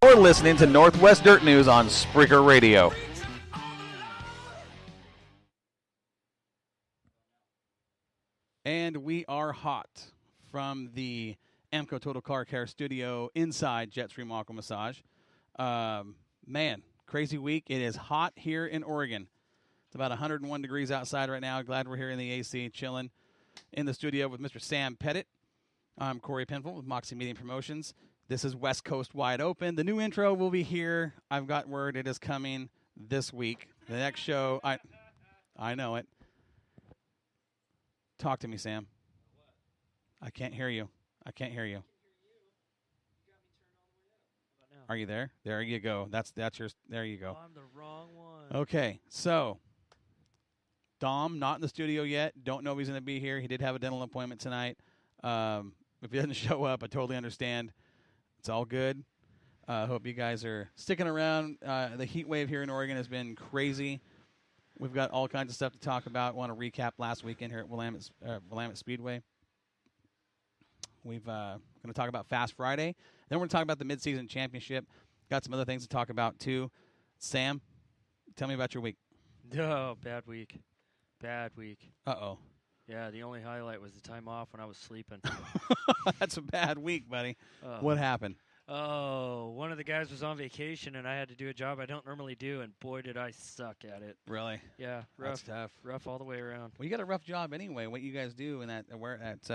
You're listening to Northwest Dirt News on Spreaker Radio. And we are hot from the Amco Total Car Care studio inside Jetstream Aqua Massage. Man, crazy week. It is hot here in Oregon. It's about 101 degrees outside right now. Glad we're here in the AC, chilling in the studio with Mr. Sam Pettit. I'm Corey Penfold with Moxie Media Promotions. This is West Coast Wide Open. The new intro will be here. I've got word it is coming this week. The next show, I know it. Talk to me, Sam. I can't hear you. I can't hear you. Are you there? There you go. That's your. There you go. Oh, I'm the wrong one. Okay, so Dom not in the studio yet. Don't know if he's going to be here. He did have a dental appointment tonight. If he doesn't show up, I totally understand. It's all good. Hope you guys are sticking around. The heat wave here in Oregon has been crazy. We've got all kinds of stuff to talk about. Want to recap last weekend here at Willamette Speedway. We've going to talk about Fast Friday. Then we're going to talk about the midseason championship. Got some other things to talk about too. Sam, tell me about your week. Oh, bad week. Bad week. Uh-oh. Yeah, the only highlight was the time off when I was sleeping. That's a bad week, buddy. What happened? Oh, one of the guys was on vacation, and I had to do a job I don't normally do, and boy, did I suck at it. Really? Yeah, rough. That's tough. Rough all the way around. Well, you got a rough job anyway. What you guys do in that? It's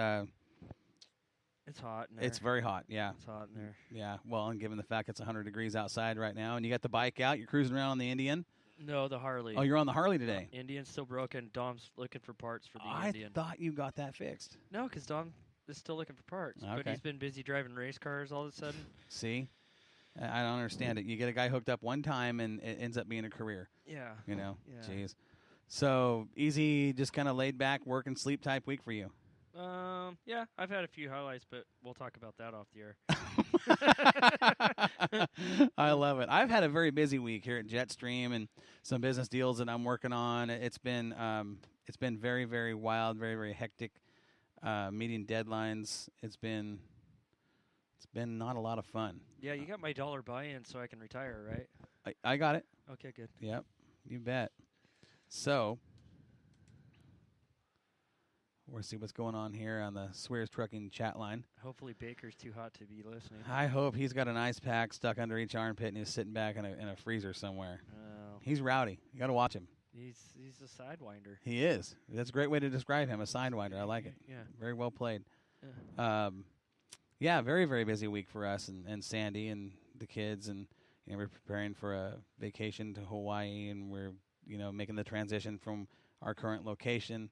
hot in there. It's very hot. Yeah. It's hot in there. Yeah. Well, and given the fact it's 100 degrees outside right now, and you got the bike out, you're cruising around on the Indian. No, the Harley. Oh, you're on the Harley today. Indian's still broken. Dom's looking for parts for the Indian. I thought you got that fixed. No, because Dom is still looking for parts. Okay. But he's been busy driving race cars all of a sudden. See? I don't understand it. You get a guy hooked up one time, and it ends up being a career. Yeah. You know? Yeah. Jeez. So, easy, just kind of laid back, work and sleep type week for you. Yeah, I've had a few highlights, but we'll talk about that off the air. I love it. I've had a very busy week here at Jetstream and some business deals that I'm working on. It's been very, very wild, very, very hectic. Meeting deadlines. It's been not a lot of fun. Yeah, you got my dollar buy-in so I can retire, right? I got it. Okay, good. Yep, you bet. So, we'll see what's going on here on the Swears Trucking chat line. Hopefully Baker's too hot to be listening. I hope he's got an ice pack stuck under each armpit and he's sitting back in a freezer somewhere. Oh. He's rowdy. You got to watch him. He's a sidewinder. He is. That's a great way to describe him, a sidewinder. I like it. Yeah. Very well played. Yeah. Yeah, very, very busy week for us and Sandy and the kids. And we're preparing for a vacation to Hawaii, and we're making the transition from our current location.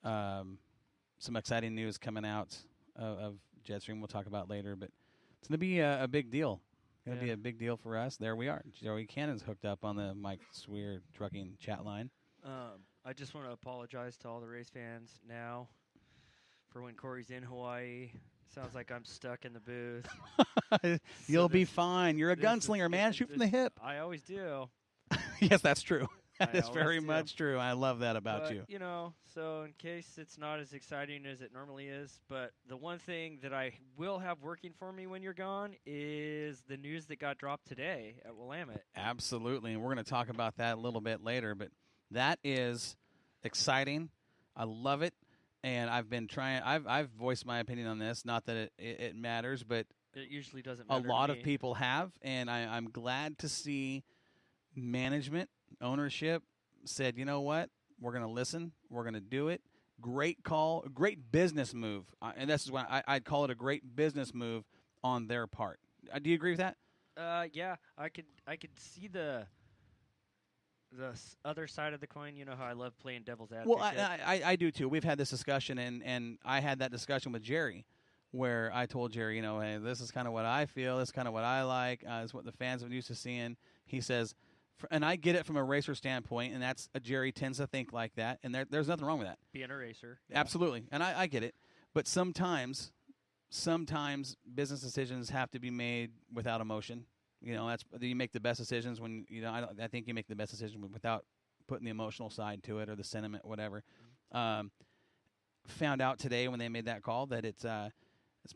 Some exciting news coming out of Jetstream we'll talk about later, but it's going to be a big deal. Going to be a big deal for us. There we are. Joey Cannon's hooked up on the Mike Swear Trucking chat line. I just want to apologize to all the race fans now for when Corey's in Hawaii. Sounds like I'm stuck in the booth. You'll be fine. You're a gunslinger, man. Shoot from the hip. I always do. Yes, that's true. That is always very do. much true. I love that about you. So in case it's not as exciting as it normally is, but the one thing that I will have working for me when you're gone is the news that got dropped today at Willamette. Absolutely, and we're going to talk about that a little bit later, but that is exciting. I love it, and I've been trying. I've voiced my opinion on this, not that it matters, but it usually doesn't matter. A lot of people have, and I'm glad to see management, ownership said, you know what? We're going to listen. We're going to do it. Great call. Great business move. And this is why I'd call it a great business move on their part. Do you agree with that? Yeah. I could see the other side of the coin. You know how I love playing devil's advocate. Well, I do too. We've had this discussion, and I had that discussion with Jerry, where I told Jerry, hey, this is kind of what I feel. This is kind of what I like. This is what the fans are used to seeing. He says, and I get it from a racer standpoint, and that's Jerry tends to think like that, and there's nothing wrong with that. Being a racer. Yeah. Absolutely, and I get it. But sometimes business decisions have to be made without emotion. That's you make the best decisions when I think you make the best decision without putting the emotional side to it or the sentiment, whatever. Found out today when they made that call that it's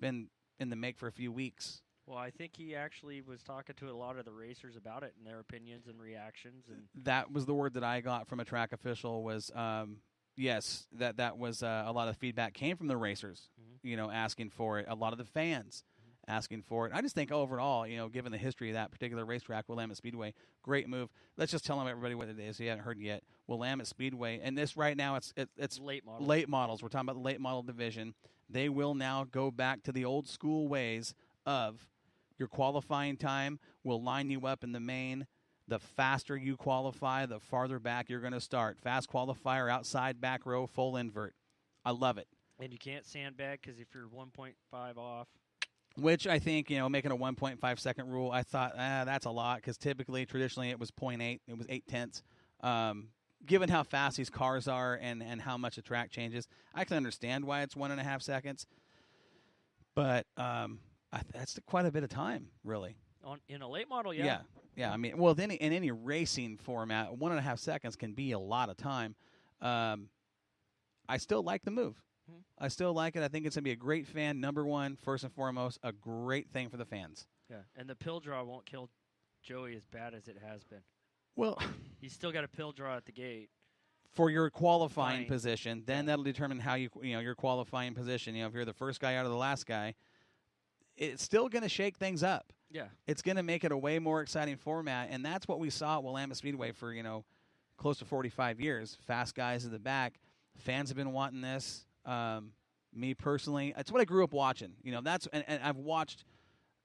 been in the make for a few weeks. Well, I think he actually was talking to a lot of the racers about it and their opinions and reactions. And That was the word that I got from a track official was, yes, that was a lot of feedback came from the racers, asking for it. A lot of the fans asking for it. I just think overall, given the history of that particular racetrack, Willamette Speedway, great move. Let's just tell everybody what it is. If you haven't heard yet, Willamette Speedway, and this right now it's late models. Late models. We're talking about the late model division. They will now go back to the old school ways of your qualifying time will line you up in the main. The faster you qualify, the farther back you're going to start. Fast qualifier, outside back row, full invert. I love it. And you can't sandbag because if you're 1.5 off. Which I think, making a 1.5 second rule, I thought, that's a lot because traditionally it was 0.8. It was 0.8. Given how fast these cars are and how much the track changes, I can understand why it's 1.5 seconds. But that's quite a bit of time, really. In a late model, yeah. Yeah. I mean, well, in any racing format, 1.5 seconds can be a lot of time. I still like the move. I still like it. I think it's going to be a great fan. Number one, first and foremost, a great thing for the fans. Yeah, and the pill draw won't kill Joey as bad as it has been. Well, he's still got a pill draw at the gate. For your qualifying position, then that'll determine how your qualifying position. If you're the first guy out of the last guy, it's still going to shake things up. Yeah. It's going to make it a way more exciting format, and that's what we saw at Willamette Speedway for, close to 45 years. Fast guys in the back. Fans have been wanting this. Me personally, it's what I grew up watching. And I've watched.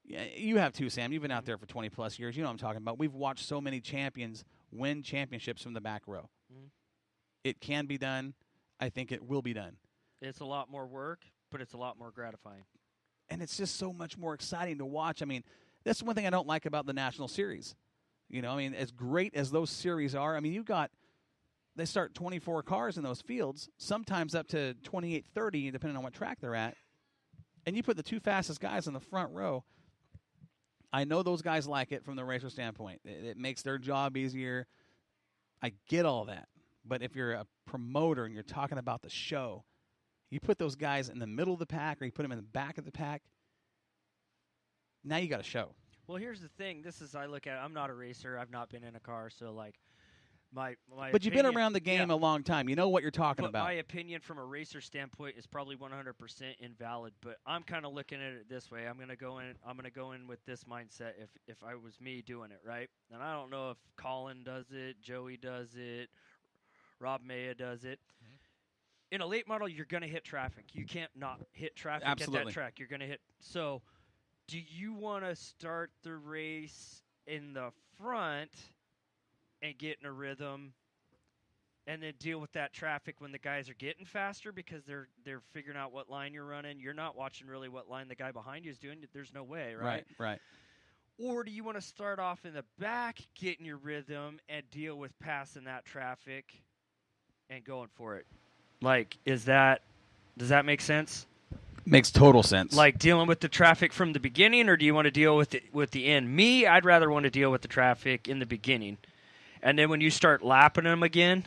You have too, Sam. You've been out there for 20-plus years. You know what I'm talking about. We've watched so many champions win championships from the back row. Mm-hmm. It can be done. I think it will be done. It's a lot more work, but it's a lot more gratifying. And it's just so much more exciting to watch. I mean, that's one thing I don't like about the National Series. As great as those series are, they start 24 cars in those fields, sometimes up to 28, 30, depending on what track they're at. And you put the two fastest guys in the front row. I know those guys like it from the racer standpoint. It makes their job easier. I get all that. But if you're a promoter and you're talking about the show, you put those guys in the middle of the pack or you put them in the back of the pack, now you got a show. Well, here's the thing. I look at it. I'm not a racer. I've not been in a car, so my But you've been around the game a long time. You know what you're talking about. My opinion from a racer standpoint is probably 100% invalid. But I'm kind of looking at it this way. I'm gonna go in with this mindset. If I was me doing it, right? And I don't know if Colin does it, Joey does it, Rob Maya does it. Mm-hmm. In a late model, you're gonna hit traffic. You can't not hit traffic at that track. You're gonna hit. So, do you want to start the race in the front and get in a rhythm and then deal with that traffic when the guys are getting faster because they're figuring out what line you're running? You're not watching really what line the guy behind you is doing. There's no way, right? Right. Or do you want to start off in the back, get in your rhythm, and deal with passing that traffic and going for it? Does that make sense? Makes total sense. Like dealing with the traffic from the beginning, or do you want to deal with the end? Me, I'd rather want to deal with the traffic in the beginning. And then when you start lapping them again,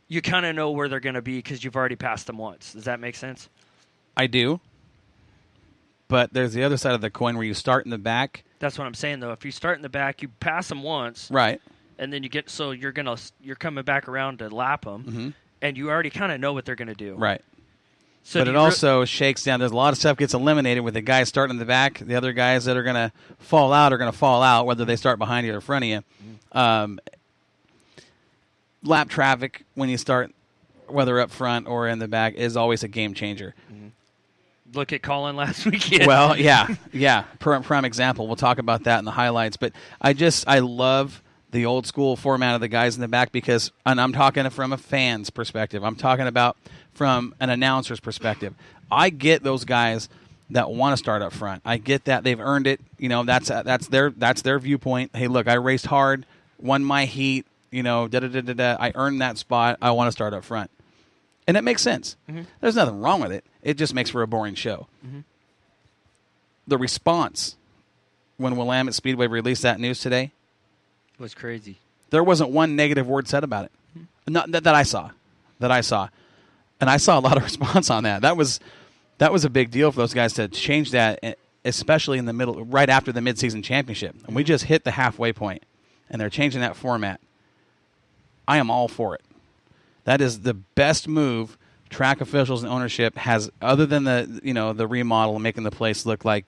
you kind of know where they're going to be because you've already passed them once. Does that make sense? I do. But there's the other side of the coin where you start in the back. That's what I'm saying, though. If you start in the back, you pass them once. Right. And then you're coming back around to lap them, mm-hmm. and you already kind of know what they're going to do. Right. So but it also shakes down. There's a lot of stuff gets eliminated with the guys starting in the back. The other guys that are going to fall out are going to fall out, whether they start behind you or in front of you. Mm-hmm. Lap traffic when you start, whether up front or in the back, is always a game changer. Mm-hmm. Look at Colin last weekend. Well, yeah. Prime example. We'll talk about that in the highlights. But I love the old school format of the guys in the back because, and I'm talking from a fan's perspective. I'm talking about from an announcer's perspective. I get those guys that want to start up front. I get that they've earned it. That's their viewpoint. Hey, look, I raced hard, won my heat. I earned that spot. I want to start up front. And it makes sense. Mm-hmm. There's nothing wrong with it. It just makes for a boring show. Mm-hmm. The response when Willamette Speedway released that news today was crazy. There wasn't one negative word said about it. Mm-hmm. Not that I saw. And I saw a lot of response on that. That was a big deal for those guys to change that especially in the middle, right after the midseason championship. And we just hit the halfway point, and they're changing that format. I am all for it. That is the best move track officials and ownership has, other than the remodel and making the place look like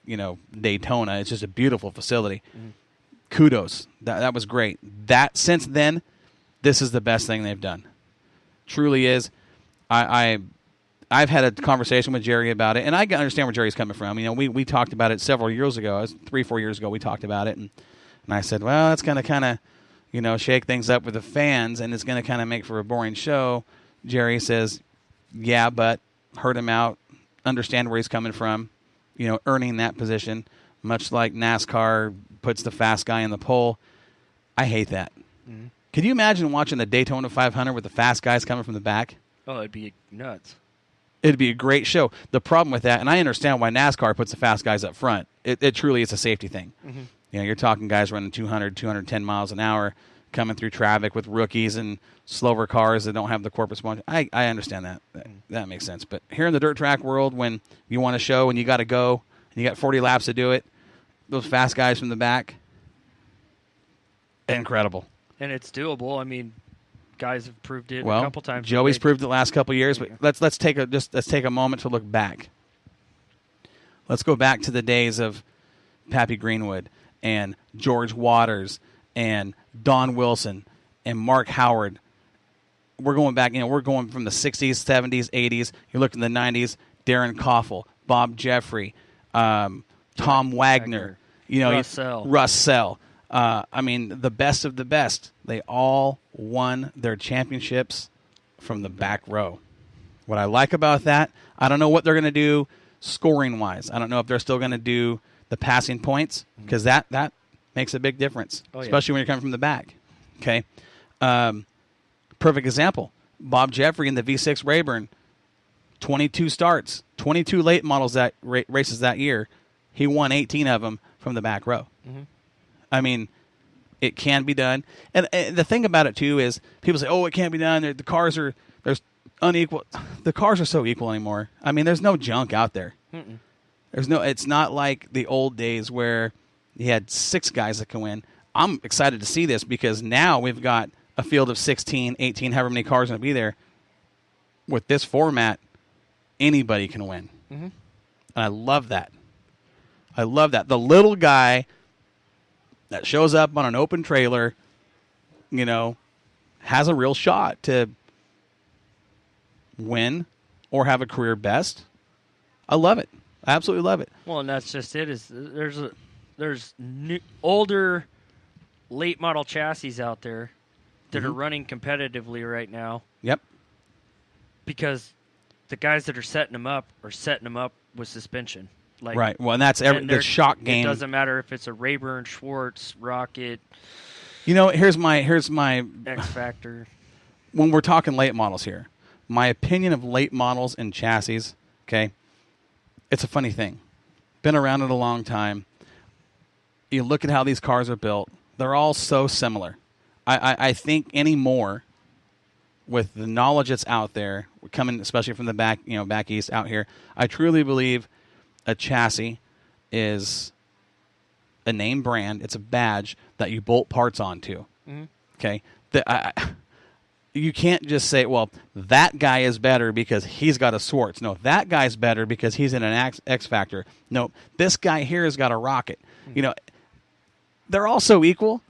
Daytona. It's just a beautiful facility. Kudos. That was great. That since then, this is the best thing they've done. Truly is. I've had a conversation with Jerry about it, and I understand where Jerry's coming from. We talked about it several years ago. It was 3-4 years ago we talked about it, and I said, well, it's going to kind of shake things up with the fans, and it's going to kind of make for a boring show. Jerry says, yeah, but heard him out, understand where he's coming from, earning that position, much like NASCAR puts the fast guy in the pole. I hate that. Mm-hmm. Could you imagine watching the Daytona 500 with the fast guys coming from the back? Oh, it'd be nuts. It'd be a great show. The problem with that, and I understand why NASCAR puts the fast guys up front, it truly is a safety thing. Mm-hmm. You're talking guys running 200, 210 miles an hour, coming through traffic with rookies and slower cars that don't have the corporate sponsor. I understand that. That makes sense. But here in the dirt track world, when you want to show and you got to go, and you got 40 laps to do it, those fast guys from the back, incredible. And it's doable. I mean, guys have proved it a couple times. Joey's proved it the last couple of years. But let's take a moment to look back. Let's go back to the days of Pappy Greenwood and George Waters and Don Wilson and Mark Howard. We're going back, we're going from the 60s, 70s, 80s. You look in the 90s, Darren Koffel, Bob Jeffrey, Tom Wagner, Russell. The best of the best. They all won their championships from the back row. What I like about that, I don't know what they're going to do scoring-wise. I don't know if they're still going to do the passing points, because that makes a big difference, especially when you're coming from the back. Okay. Perfect example. Bob Jeffrey in the V6 Rayburn, 22 starts, 22 late models races that year. He won 18 of them from the back row. Mm-hmm. It can be done. And the thing about it, too, is people say, oh, it can't be done. The cars are there's unequal. The cars are so equal anymore. There's no junk out there. Mm-mm. It's not like the old days where you had 6 guys that can win. I'm excited to see this because now we've got a field of 16, 18, however many cars going to be there. With this format, anybody can win. Mm-hmm. And I love that. The little guy that shows up on an open trailer, has a real shot to win or have a career best. I love it. I absolutely love it. Well, and that's just it. There's older late model chassis out there that are running competitively right now. Yep. Because the guys that are setting them up with suspension. Right. Well, and that's the shock game. It doesn't matter if it's a Rayburn, Schwartz, Rocket. Here's my X Factor. When we're talking late models here, my opinion of late models and chassis, okay, it's a funny thing. Been around it a long time. You look at how these cars are built. They're all so similar. I think anymore, with the knowledge that's out there, coming especially from the back east out here, I truly believe a chassis is a name brand. It's a badge that you bolt parts onto. Mm-hmm. Okay, you can't just say, well, that guy is better because he's got a Schwartz. No, that guy's better because he's in an X Factor. No, this guy here has got a Rocket. Mm-hmm. They're all so equal.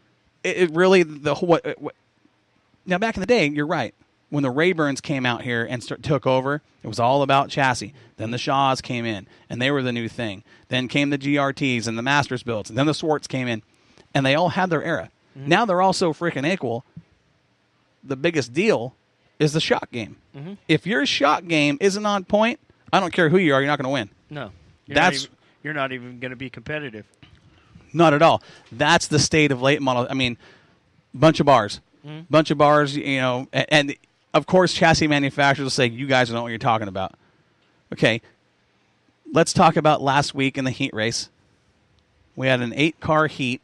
It really now back in the day, you're right. When the Rayburns came out here and took over, it was all about chassis. Then the Shaws came in, and they were the new thing. Then came the GRTs and the Masters builds, and then the Schwartz came in, and they all had their era. Mm-hmm. Now they're all so freaking equal. The biggest deal is the shock game. Mm-hmm. If your shock game isn't on point, I don't care who you are, you're not going to win. No. You're not even going to be competitive. Not at all. That's the state of late model. Bunch of bars. Mm-hmm. Bunch of bars, and of course, chassis manufacturers will say, you guys don't know what you're talking about. Okay, let's talk about last week in the heat race. We had an 8-car heat